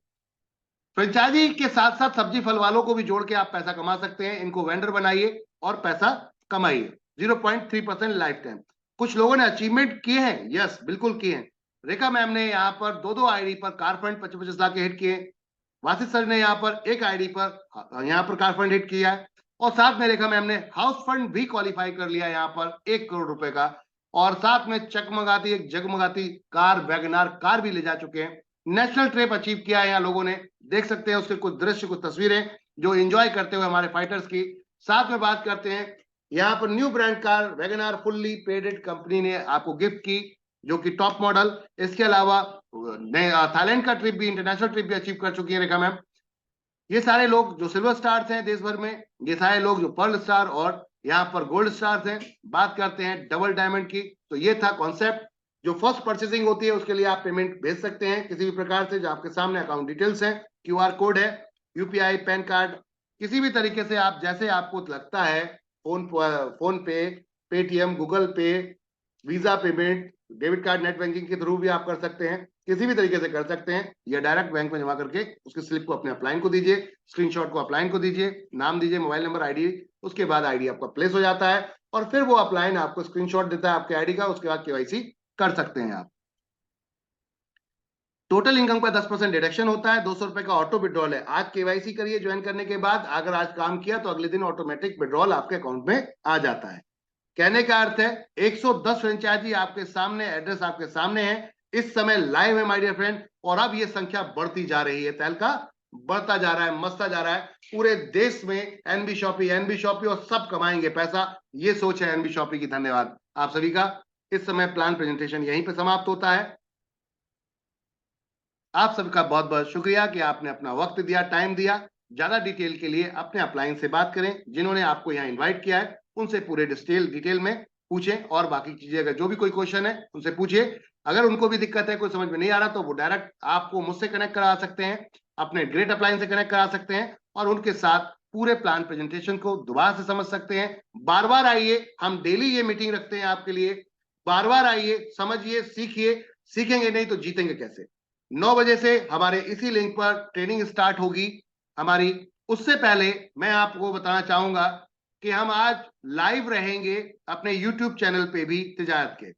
फ्रेंचाइजी के साथ साथ सब्जी फल वालों को भी जोड़ के आप पैसा कमा सकते हैं। इनको वेंडर बनाइए और पैसा कमाइए। 0.3% लाइफ टाइम। कुछ लोगों ने अचीवमेंट किए हैं, यस बिल्कुल किए हैं। रेखा मैम ने यहाँ पर 2 आईडी पर कार फंड 25-25 लाख के हिट किए। वासित सर ने यहाँ पर एक आईडी पर यहाँ पर कार फंड हिट किया है, और साथ में रेखा मैम ने हाउस फंड भी क्वालिफाई कर लिया यहाँ पर 1 करोड़ रुपए का, और साथ में चकमगाती एक जगमगाती कार, वैगनार कार भी ले जा चुके हैं। नेशनल ट्रिप अचीव किया है यहाँ लोगों ने, देख सकते हैं उसके कुछ दृश्य, कुछ तस्वीरें जो एंजॉय करते हुए हमारे फाइटर्स की। साथ में बात करते हैं यहाँ पर new brand car WagonR fully paid company ने आपको गिफ्ट की, जो कि टॉप मॉडल। इसके अलावा थाईलैंड का ट्रिप भी, इंटरनेशनल ट्रिप भी अचीव कर चुकी है रेखा मैम। ये सारे लोग जो सिल्वर स्टार्स हैं देश भर में, ये सारे लोग जो पर्ल स्टार और यहाँ पर गोल्ड स्टार्स हैं। बात करते हैं डबल डायमंड की, तो ये था कॉन्सेप्ट। जो फर्स्ट परचेसिंग होती है उसके लिए आप पेमेंट भेज सकते हैं किसी भी प्रकार से, जो आपके सामने अकाउंट डिटेल्स है, क्यूआर कोड है, यूपीआई, पैन कार्ड, किसी भी तरीके से आप जैसे आपको लगता है, फोन पे, पेटीएम, गूगल पे, visa payment, debit card, net banking के थ्रू भी आप कर सकते हैं, किसी भी तरीके से कर सकते हैं, या डायरेक्ट बैंक में जमा करके उसकी स्लिप को अपने अपलाइन को दीजिए, स्क्रीनशॉट को अपलाइन को दीजिए, नाम दीजिए, मोबाइल नंबर, आईडी, उसके बाद आईडी आपका प्लेस हो जाता है और फिर वो अपलाइन आपको स्क्रीनशॉट देता है आपके आईडी का, उसके बाद केवाईसी कर सकते हैं आप। टोटल इनकम का 10% डिडक्शन होता है, 200 रुपए का ऑटो विड्रॉल है। आज केवाईसी करिए ज्वाइन करने के बाद, अगर आज काम किया तो अगले दिन ऑटोमेटिक विड्रॉल आपके अकाउंट में आ जाता है। कहने का अर्थ है 110 फ्रेंचाइजी आपके सामने, एड्रेस आपके सामने है, इस समय लाइव है माय डियर फ्रेंड, और अब ये संख्या बढ़ती जा रही है, तहलका बढ़ता जा रहा है, मचता जा रहा है। पूरे देश में एनबी शॉपी और सब कमाएंगे पैसा, ये सोच है एनबी शॉपी की। धन्यवाद आप सभी का। इस समय प्लान प्रेजेंटेशन यहीं पे समाप्त होता है। आप सबका बहुत बहुत शुक्रिया कि आपने अपना वक्त दिया, टाइम दिया। ज्यादा डिटेल के लिए अपने अपलाइन से बात करें, जिन्होंने आपको यहाँ इनवाइट किया है उनसे पूरे डिटेल में पूछें, और बाकी चीजें अगर जो भी कोई क्वेश्चन है उनसे पूछिए। अगर उनको भी दिक्कत है, कोई समझ में नहीं आ रहा, तो वो डायरेक्ट आपको मुझसे कनेक्ट करा सकते हैं, अपने ग्रेट अपलाइन से कनेक्ट करा सकते हैं, और उनके साथ पूरे प्लान प्रेजेंटेशन को दोबारा से समझ सकते हैं। बार बार आइए, हम डेली ये मीटिंग रखते हैं आपके लिए। बार बार आइए, समझिए, सीखिए। सीखेंगे नहीं तो जीतेंगे कैसे। 9 बजे से हमारे इसी लिंक पर ट्रेनिंग स्टार्ट होगी हमारी। उससे पहले मैं आपको बताना चाहूंगा कि हम आज लाइव रहेंगे अपने YouTube चैनल पे भी, तिजारत के।